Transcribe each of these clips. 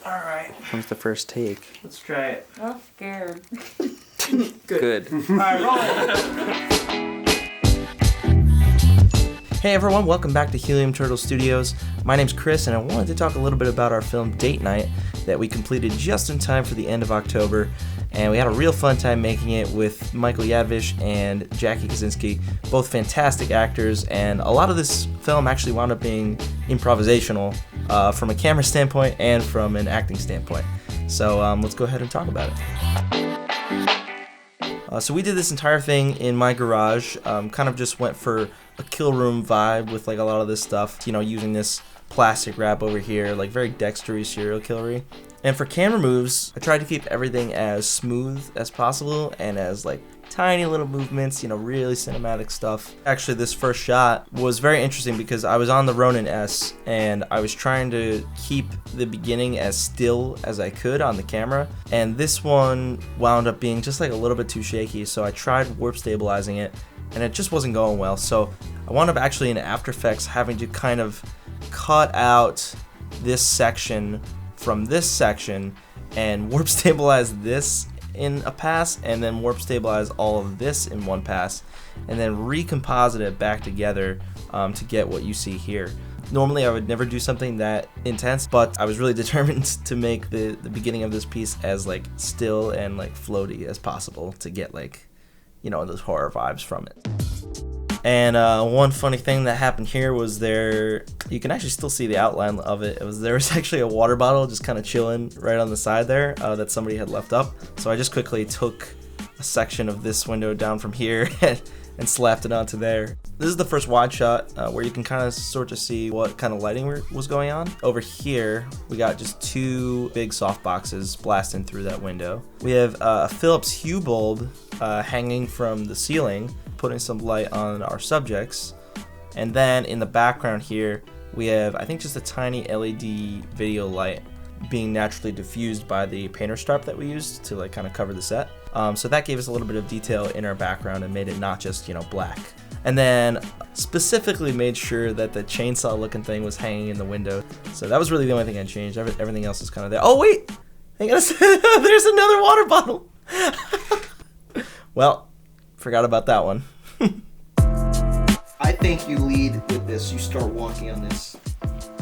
Alright. Comes the first take. Let's try it. I'm scared. Good. Alright, roll. Hey everyone, welcome back to Helium Turtle Studios. My name's Chris, and I wanted to talk a little bit about our film Date Night that we completed just in time for the end of October. And we had a real fun time making it with Michael Yadvish and Jackie Kuczinski, both fantastic actors, and a lot of this film actually wound up being improvisational from a camera standpoint and from an acting standpoint. So let's go ahead and talk about it. So we did this entire thing in my garage, kind of just went for a kill room vibe with like a lot of this stuff, you know, using this plastic wrap over here, like very Dexter-y serial killery. And for camera moves, I tried to keep everything as smooth as possible and as like tiny little movements, you know, really cinematic stuff. Actually, this first shot was very interesting because I was on the Ronin S and I was trying to keep the beginning as still as I could on the camera. And this one wound up being just like a little bit too shaky, so I tried warp stabilizing it and it just wasn't going well. So I wound up actually in After Effects having to kind of cut out this section from this section and warp stabilize this in a pass, and then warp stabilize all of this in one pass, and then recomposite it back together to get what you see here. Normally I would never do something that intense, but I was really determined to make the beginning of this piece as like still and like floaty as possible to get like, you know, those horror vibes from it. And one funny thing that happened here was you can actually still see the outline of it. There was actually a water bottle just kind of chilling right on the side there that somebody had left up. So I just quickly took a section of this window down from here and slapped it onto there. This is the first wide shot where you can kind of sort of see what kind of lighting was going on. Over here, we got just two big soft boxes blasting through that window. We have a Philips Hue bulb hanging from the ceiling, putting some light on our subjects. And then in the background here, we have, I think, just a tiny LED video light being naturally diffused by the painter strap that we used to like kind of cover the set. So that gave us a little bit of detail in our background and made it not just, you know, black. And then specifically made sure that the chainsaw looking thing was hanging in the window. So that was really the only thing I changed. Everything else is kind of there. Oh wait, hang on a second. There's another water bottle. Well, forgot about that one. I think you lead with this. You start walking on this.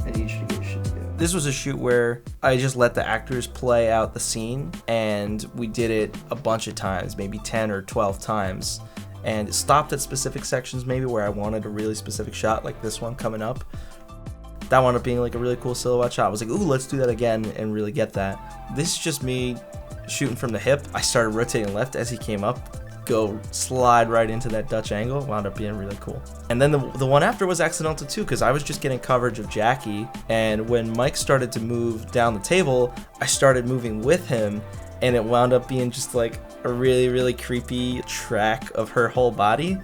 I need you to get shit together. This was a shoot where I just let the actors play out the scene, and we did it a bunch of times, maybe 10 or 12 times, and stopped at specific sections maybe where I wanted a really specific shot, like this one coming up. That wound up being like a really cool silhouette shot. I was like, ooh, let's do that again and really get that. This is just me shooting from the hip. I started rotating left as he came up, go slide right into that Dutch angle. Wound up being really cool. And then the one after was accidental too, because I was just getting coverage of Jackie, and when Mike started to move down the table, I started moving with him, and it wound up being just like a really, really creepy track of her whole body.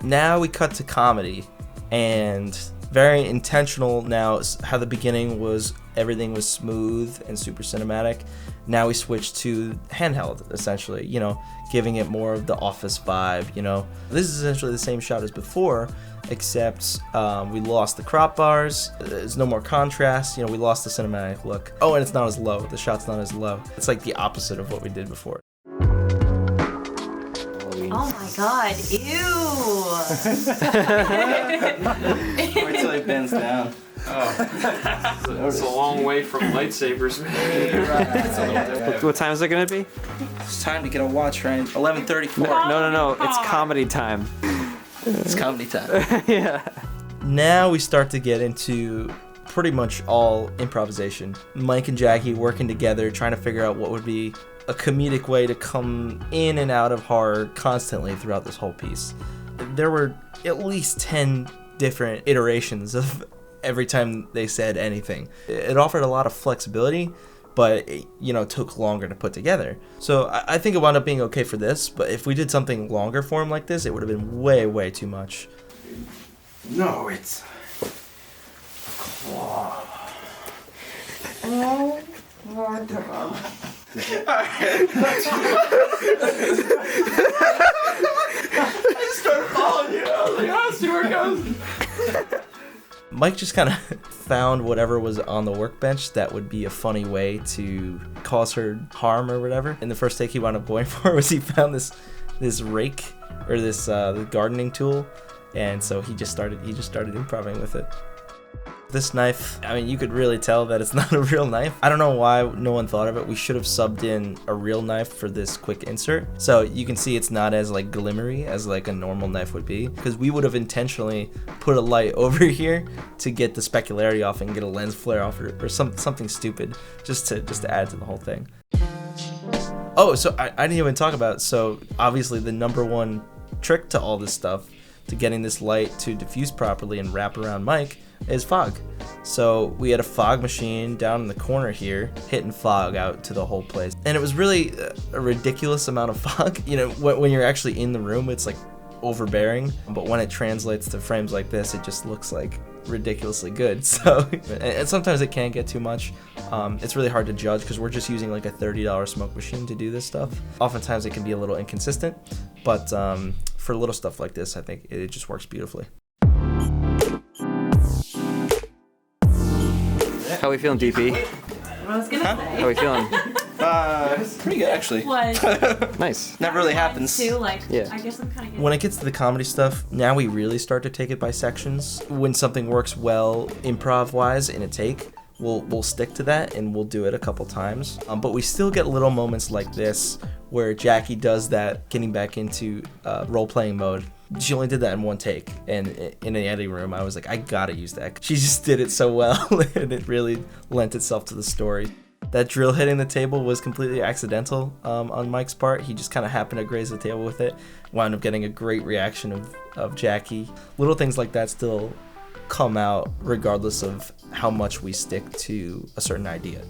Now we cut to comedy, and very intentional now how the beginning was, everything was smooth and super cinematic. Now we switched to handheld, essentially, you know, giving it more of the office vibe, you know. This is essentially the same shot as before, except we lost the crop bars, there's no more contrast, you know, we lost the cinematic look. Oh, and it's not as low, the shot's not as low. It's like the opposite of what we did before. Oh my god, ew! Wait till it bends down. Oh, it's a long way from lightsabers, man. What time is it gonna be? It's time to get a watch, right? 11:34. No. It's comedy time. It's comedy time. Yeah. Now we start to get into pretty much all improvisation. Mike and Jackie working together, trying to figure out what would be a comedic way to come in and out of horror constantly throughout this whole piece. There were at least 10 different iterations of every time they said anything. It offered a lot of flexibility, but it, you know, took longer to put together. So I think it wound up being okay for this, but if we did something longer form like this, it would have been way, way too much. No, it's a claw. Oh my god. I just started following you. I was like, oh, see where it goes. Mike just kind of found whatever was on the workbench that would be a funny way to cause her harm or whatever. In the first take he wound up going for was he found this rake or this gardening tool, and so he just started improvising with it. This knife, I mean, you could really tell that it's not a real knife. I don't know why no one thought of it. We should have subbed in a real knife for this quick insert. So you can see it's not as like glimmery as like a normal knife would be, because we would have intentionally put a light over here to get the specularity off and get a lens flare off or something stupid just to add to the whole thing. Oh, so I didn't even talk about, so obviously the number one trick to all this stuff, to getting this light to diffuse properly and wrap around Mike, is fog. So we had a fog machine down in the corner here hitting fog out to the whole place, and it was really a ridiculous amount of fog. You know, when you're actually in the room it's like overbearing, but when it translates to frames like this it just looks like ridiculously good. So and sometimes it can get too much. It's really hard to judge because we're just using like a $30 smoke machine to do this stuff. Oftentimes it can be a little inconsistent, but for little stuff like this I think it just works beautifully. How we feeling, DP? I was gonna say. How we feeling? Pretty good actually. What? Nice. Never really happens. Too, like, Yeah. I guess I'm kind of. When it gets to the comedy stuff, now we really start to take it by sections. When something works well improv-wise in a take, we'll stick to that and we'll do it a couple times. But we still get little moments like this where Jackie does that, getting back into role-playing mode. She only did that in one take, and in the editing room I was like, I gotta use that. She just did it so well and it really lent itself to the story. That drill hitting the table was completely accidental on Mike's part. He just kind of happened to graze the table with it. Wound up getting a great reaction of Jackie. Little things like that still come out regardless of how much we stick to a certain idea.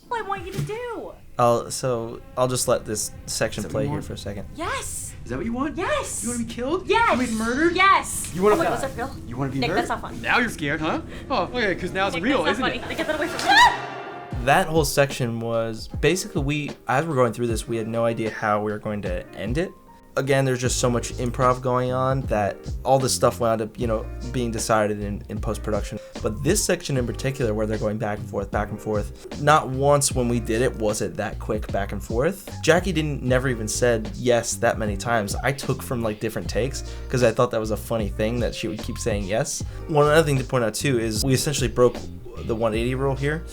What I want you to do. I'll just let this section Is that what play you here want? for a second. Yes. Is that what you want? Yes. You want to be killed? Yes. You want to be murdered? Yes. You wanna Oh, wait, die? what's that, Phil? You want to be Nick, hurt? that's not funny. Now you're scared, huh? Oh, okay, because now it's Nick, real, that's isn't not it? funny. Get that away from me. That whole section was basically, as we're going through this, we had no idea how we were going to end it. Again, there's just so much improv going on that all this stuff wound up, being decided in post-production. But this section in particular, where they're going back and forth, not once when we did it was it that quick back and forth. Jackie never even said yes that many times. I took from like different takes because I thought that was a funny thing that she would keep saying yes. One other thing to point out too is we essentially broke the 180 rule here.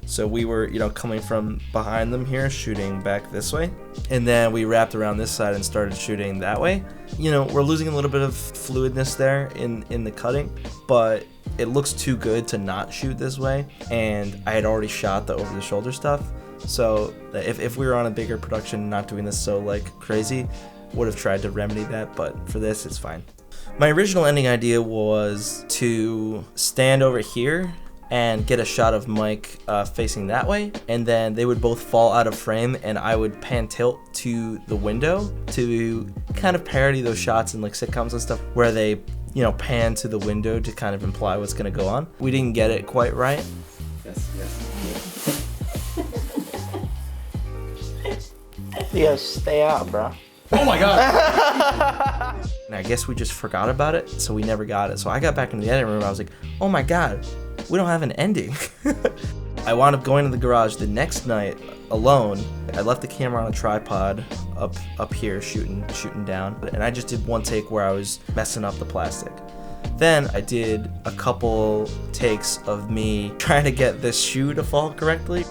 So we were, coming from behind them here, shooting back this way. And then we wrapped around this side and started shooting that way. We're losing a little bit of fluidness there in the cutting, but it looks too good to not shoot this way. And I had already shot the over-the-shoulder stuff. So if we were on a bigger production, not doing this so like crazy, would have tried to remedy that, but for this, it's fine. My original ending idea was to stand over here and get a shot of Mike facing that way, and then they would both fall out of frame and I would pan tilt to the window to kind of parody those shots in like sitcoms and stuff where they pan to the window to kind of imply what's going to go on. We didn't get it quite right. Yes. You gotta stay out, bro. Oh my god! And I guess we just forgot about it, so we never got it. So I got back into the editing room, I was like, oh my god, we don't have an ending. I wound up going to the garage the next night alone. I left the camera on a tripod up here shooting down, and I just did one take where I was messing up the plastic. Then I did a couple takes of me trying to get this shoe to fall correctly.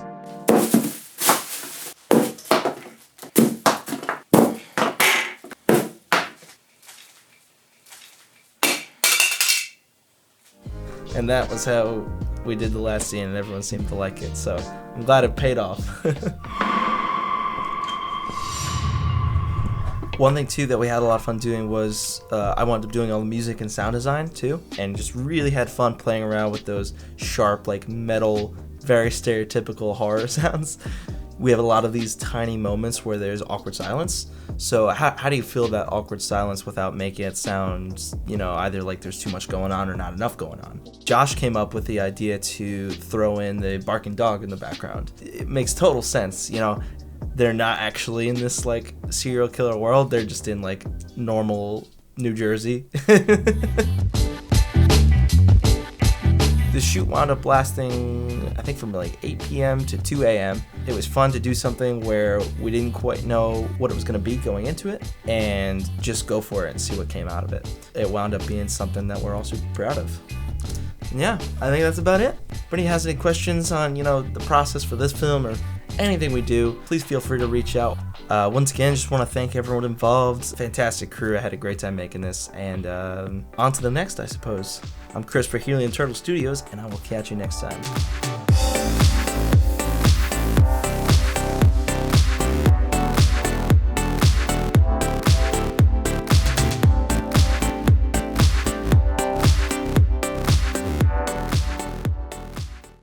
And that was how we did the last scene, and everyone seemed to like it, so I'm glad it paid off. One thing too that we had a lot of fun doing was I wound up doing all the music and sound design too, and just really had fun playing around with those sharp, like metal, very stereotypical horror sounds. We have a lot of these tiny moments where there's awkward silence. So how do you feel that awkward silence without making it sound, either like there's too much going on or not enough going on? Josh came up with the idea to throw in the barking dog in the background. It makes total sense, They're not actually in this like serial killer world. They're just in like normal New Jersey. The shoot wound up lasting, I think, from like 8 p.m. to 2 a.m. It was fun to do something where we didn't quite know what it was going to be going into it and just go for it and see what came out of it. It wound up being something that we're all super proud of. And yeah, I think that's about it. If anybody has any questions on, the process for this film or anything we do, please feel free to reach out. Once again, just want to thank everyone involved. Fantastic crew. I had a great time making this. And on to the next, I suppose. I'm Chris for Helium Turtle Studios, and I will catch you next time.